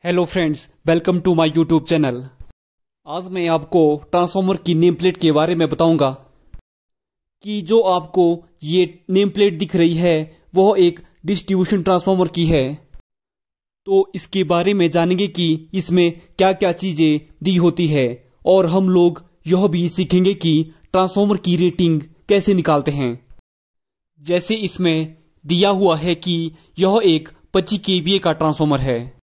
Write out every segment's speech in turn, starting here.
Hello friends, welcome to my YouTube channel. आज मैं आपको ट्रांसफार्मर की नेम प्लेट के बारे में बताऊंगा कि जो आपको ये नेम प्लेट दिख रही है वह एक डिस्ट्रीब्यूशन ट्रांसफार्मर की है। तो इसके बारे में जानेंगे कि इसमें क्या क्या चीजें दी होती है और हम लोग यह भी सीखेंगे कि ट्रांसफार्मर की रेटिंग कैसे निकालते हैं। जैसे इसमें दिया हुआ है कि यह एक 25 kVA का ट्रांसफार्मर है,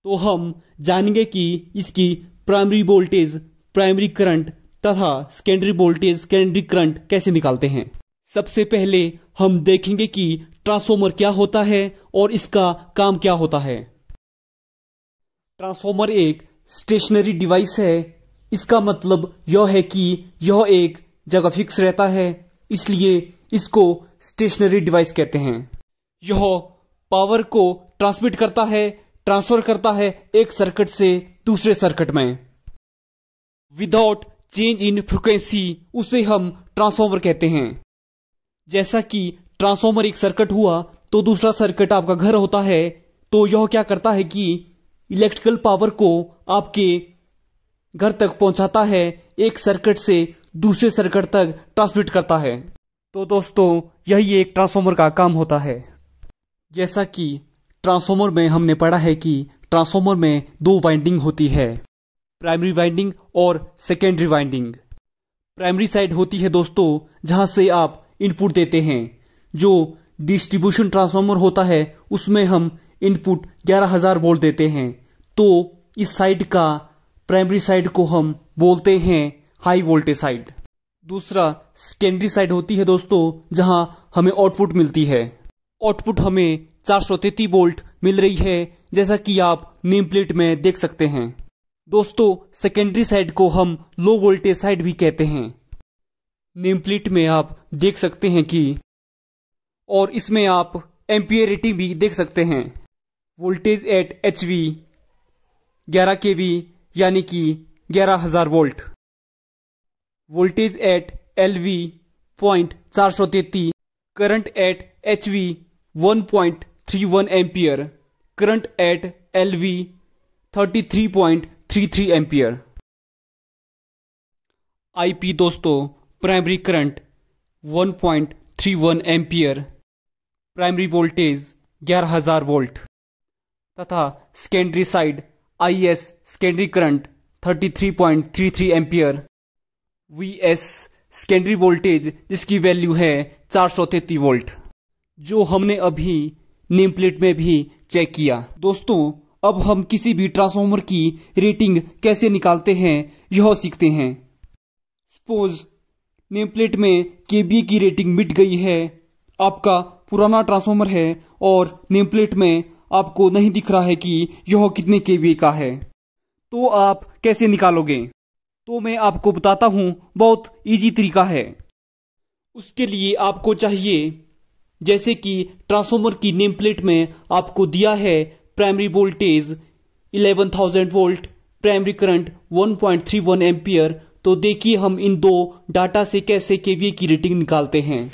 तो हम जानेंगे कि इसकी प्राइमरी वोल्टेज, प्राइमरी करंट तथा सेकेंडरी वोल्टेज, सेकेंडरी करंट कैसे निकालते हैं। सबसे पहले हम देखेंगे कि ट्रांसफार्मर क्या होता है और इसका काम क्या होता है। ट्रांसफार्मर एक स्टेशनरी डिवाइस है। इसका मतलब यह है कि यह एक जगह फिक्स रहता है, इसलिए इसको स्टेशनरी डिवाइस कहते हैं। यह पावर को ट्रांसमिट करता है, ट्रांसफर करता है एक सर्किट से दूसरे सर्किट में विदाउट चेंज इन फ्रीक्वेंसी। उसे हम ट्रांसफार्मर कहते हैं। जैसा कि ट्रांसफार्मर एक सर्किट हुआ तो दूसरा सर्किट आपका घर होता है, तो यह क्या करता है कि इलेक्ट्रिकल पावर को आपके घर तक पहुंचाता है, एक सर्किट से दूसरे सर्किट तक ट्रांसमिट करता है। तो दोस्तों, यही एक ट्रांसफार्मर का काम होता है। जैसा कि ट्रांसफार्मर में हमने पढ़ा है कि ट्रांसफार्मर में दो वाइंडिंग होती है, प्राइमरी वाइंडिंग और सेकेंडरी वाइंडिंग। प्राइमरी साइड होती है दोस्तों जहां से आप इनपुट देते हैं। जो डिस्ट्रीब्यूशन ट्रांसफार्मर होता है उसमें हम इनपुट 11,000 वोल्ट देते हैं, तो इस साइड का प्राइमरी साइड को हम बोलते हैं हाई वोल्टेज साइड। दूसरा सेकेंडरी साइड होती है दोस्तों जहां हमें आउटपुट मिलती है। आउटपुट हमें 433 वोल्ट मिल रही है, जैसा कि आप नेम प्लेट में देख सकते हैं। दोस्तों, सेकेंडरी साइड को हम लो वोल्टेज साइड भी कहते हैं। नेम प्लेट में आप देख सकते हैं कि, और इसमें आप एम्पियर रेटिंग भी देख सकते हैं। वोल्टेज एट HV 11 kV यानी कि 11,000 volt. Voltage at LV 0.433, current at HV 1.31 ampere, current at LV 33.33 ampere. IP दोस्तों, primary current 1.31 ampere, primary voltage 11,000 volt तथा secondary side IS secondary current 33.33 ampere, VS secondary voltage जिसकी value है 433 volt, जो हमने अभी name plate में भी check किया। दोस्तों, अब हम किसी भी ट्रांसफार्मर की रेटिंग कैसे निकालते हैं यह सीखते हैं। सपोज नेम प्लेट में केवीए की रेटिंग मिट गई है, आपका पुराना ट्रांसफार्मर है और नेम प्लेट में आपको नहीं दिख रहा है कि यह कितने केवीए का है, तो आप कैसे निकालोगे? तो मैं आपको बताता हूं, बहुत इजी तरीका है। उसके लिए आपको चाहिए, जैसे कि ट्रांसफार्मर की नेम प्लेट में आपको दिया है primary voltage 11,000 volt, primary current 1.31 ampere, तो देखिए हम इन दो डाटा से कैसे केवीए की रेटिंग निकालते हैं।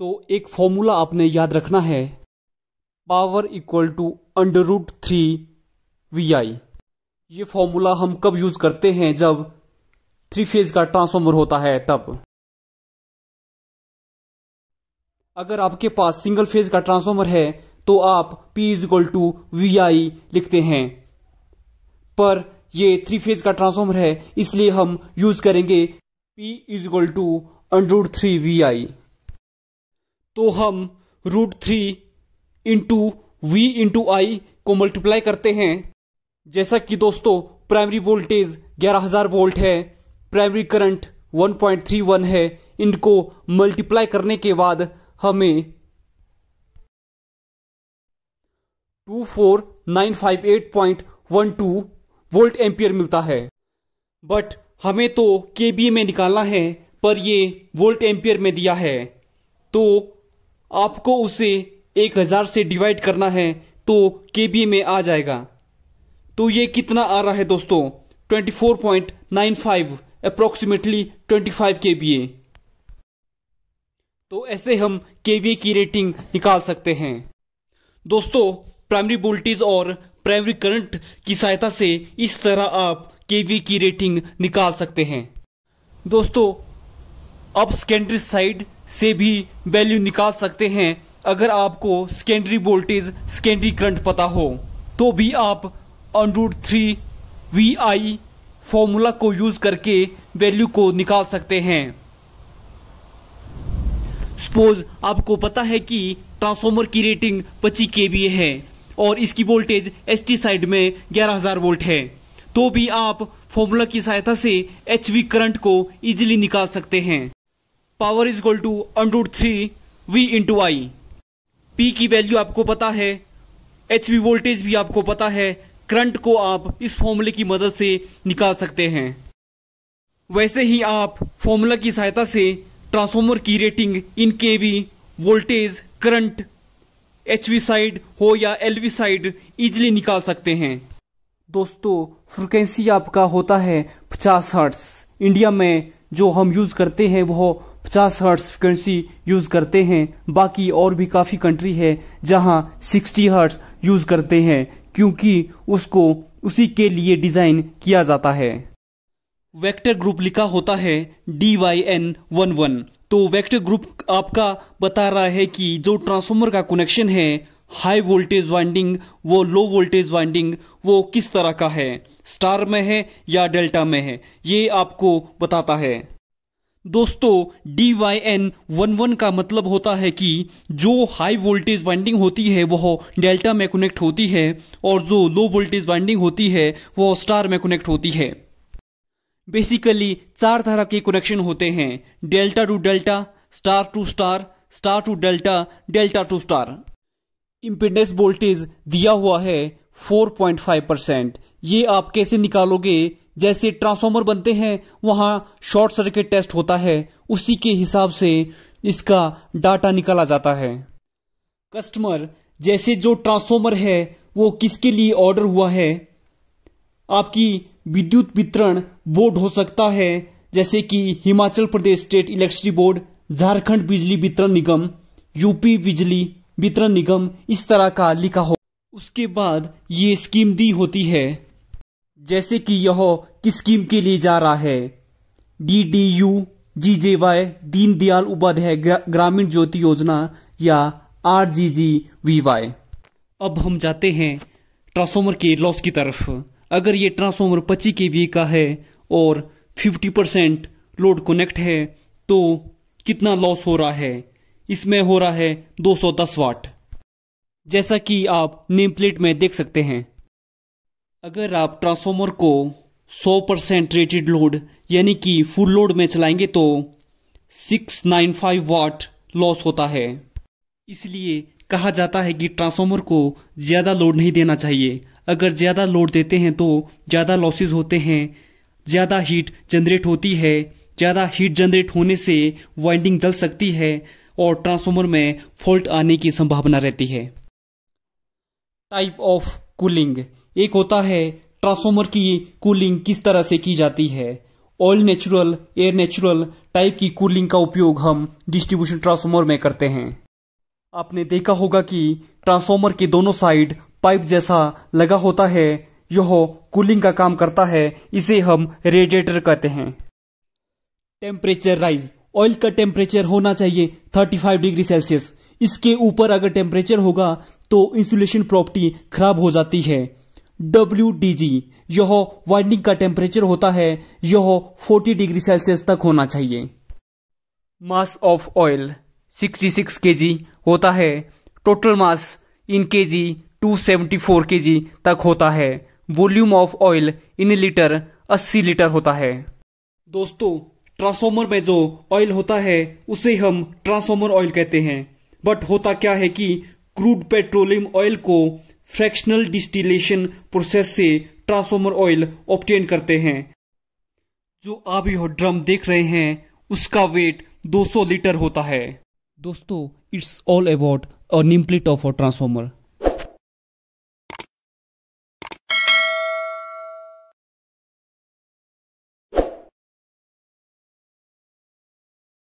तो एक फॉर्मूला आपने याद रखना है, पावर इक्वल टू √3 VI। ये फॉर्मूला हम कब यूज करते हैं? जब 3 फेज का ट्रांसफार्मर होता है तब। अगर आपके पास सिंगल फेज का ट्रांसफार्मर है तो आप P = VI लिखते हैं, पर ये 3 फेज का ट्रांसफार्मर है इसलिए हम यूज करेंगे P = √3 VI। तो हम √3 इंटू V इंटू I को मल्टीप्लाई करते हैं। जैसा कि दोस्तों, प्राइमरी वोल्टेज 11,000 वोल्ट है, प्राइमरी करंट 1.31 है, इनको मल्टीप्लाई करने के बाद हमें 24958.12 वोल्ट एम्पियर मिलता है। बट हमें तो केवीए में निकालना है, पर ये वोल्ट एम्पियर में दिया है, तो आपको उसे 1000 से डिवाइड करना है तो केवीए में आ जाएगा। तो ये कितना आ रहा है दोस्तों? 24.95, अप्रोक्सीमेटली 25 kVA। तो ऐसे हम केवीए की रेटिंग निकाल सकते हैं। दोस्तों, प्राइमरी वोल्टेज और प्राइमरी करंट की सहायता से इस तरह आप केवी की रेटिंग निकाल सकते हैं। दोस्तों, आप सेकेंडरी साइड से भी वैल्यू निकाल सकते हैं। अगर आपको सेकेंडरी वोल्टेज सेकेंडरी करंट पता हो तो भी आप √3 VI फॉर्मूला को यूज करके वैल्यू को निकाल सकते हैं। सपोज आपको पता है कि ट्रांसफॉर्मर की रेटिंग 25 kVA है और इसकी वोल्टेज ST साइड में 11000 वोल्ट है, तो भी आप फॉर्मूला की सहायता से HV करंट को इजीली निकाल सकते हैं। Power is equal to √3 V × I। P की वैल्यू आपको पता है, HV वोल्टेज भी आपको पता है, करंट को आप इस फॉर्मूले की मदद से निकाल सकते हैं। वैसे ही आप फॉर्मूला की सहायता से ट्रांसफॉर्मर की रेटिंग इन केवी, वोल्टेज, करंट, HV साइड हो या LV साइड इजीली निकाल सकते हैं। दोस्तों, फ्रीक्वेंसी आपका होता है 50 हर्ट्ज। इंडिया में जो हम यूज करते हैं वो 50 हर्ट्ज फ्रीक्वेंसी यूज करते हैं। बाकी और भी काफी कंट्री है जहां 60 हर्ट्ज यूज करते हैं, क्योंकि उसको उसी के लिए डिजाइन किया जाता है। वेक्टर ग्रुप लिखा होता है DYN11। तो वेक्टर ग्रुप आपका बता रहा है कि जो ट्रांसफॉर्मर का कनेक्शन है हाई वोल्टेज वाइंडिंग वो लो वोल्टेज वाइंडिंग वो किस तरह का है, स्टार में है या डेल्टा में है, ये आपको बताता है। दोस्तों, DYN11 का मतलब होता है कि जो हाई वोल्टेज वाइंडिंग होती है वो डेल्टा में कनेक्ट होती है और जो लो वोल्टेज वाइंडिंग होती है वो स्टार में कनेक्ट होती है। बेसिकली 4 तरह के कनेक्शन होते हैं, delta to delta, star to star, star to delta, delta to star. Impedance voltage दिया हुआ है 4.5%। ये आप कैसे निकालोगे? जैसे ट्रांसफॉर्मर बनते हैं वहां शॉर्ट सर्किट टेस्ट होता है, उसी के हिसाब से इसका डाटा निकाला जाता है। कस्टमर, जैसे जो ट्रांसफॉर्मर है वो किसके लिए ऑर्डर हुआ है, आपकी विद्युत वितरण बोर्ड हो सकता है जैसे कि Himachal Pradesh state electricity board, Jharkhand बिजली वितरण निगम, यूपी बिजली वितरण निगम, इस तरह का लिखा हो। उसके बाद ये स्कीम दी होती है, जैसे कि यह किस स्कीम के लिए जा रहा है, DDU, GJY, दीनदयाल उपाध्याय ग्रामीण ज्योति योजना या RGGVY। अब हम जाते हैं ट्रांसफॉर्मर के लॉस की तरफ। अगर ये ट्रांसफॉर्मर 25 kVA का है और 50% लोड कनेक्ट है तो कितना लॉस हो रहा है? इसमें हो रहा है 210 वाट, जैसा कि आप नेम प्लेट में देख सकते हैं। अगर आप ट्रांसफॉर्मर को 100% रेटेड लोड यानी कि फुल लोड में चलाएंगे तो 695 वाट लॉस होता है। इसलिए कहा जाता है कि ट्रांसफॉर्मर को ज्यादा लोड नहीं देना चाहिए। अगर ज्यादा लोड देते हैं तो ज्यादा लॉसेस होते हैं, ज्यादा हीट जनरेट होती है। ज्यादा हीट जनरेट होने से वाइंडिंग जल सकती है और ट्रांसफॉर्मर में फॉल्ट आने की संभावना रहती है। टाइप ऑफ कूलिंग, एक होता है ट्रांसफॉर्मर की कूलिंग किस तरह से की जाती है। Oil natural, air natural type की कूलिंग का उपयोग हम डिस्ट्रीब्यूशन ट्रांसफॉर्मर में करते हैं। आपने देखा होगा कि ट्रांसफॉर्मर के दोनों साइड पाइप जैसा लगा होता है, यह कूलिंग का काम करता है। इसे हम रेडिएटर कहते हैं। टेम्परेचर राइज, ऑयल का टेम्परेचर होना चाहिए 35 डिग्री सेल्सियस। इसके ऊपर अगर टेम्परेचर होगा तो इंसुलेशन प्रॉपर्टी खराब हो जाती है। WDG, यह वाइंडिंग का टेम्परेचर होता है, यह 40 डिग्री सेल्सियस तक होना चाहिए। मास ऑफ ऑयल 66 kg होता है। टोटल मास इन kg 274 kg तक होता है। Volume of oil in litre 80 litre होता है। दोस्तों, ट्रांसफॉर्मर में जो ऑयल होता है उसे हम ट्रांसफॉर्मर ऑयल कहते हैं। बट होता क्या है कि क्रूड पेट्रोलियम ऑयल को फ्रैक्शनल डिस्टिलेशन प्रोसेस से ट्रांसफॉर्मर ऑयल ऑब्टेन करते हैं। जो आप यह ड्रम देख रहे हैं उसका वेट 200 लीटर होता है। दोस्तों, it's all about a name plate of a transformer.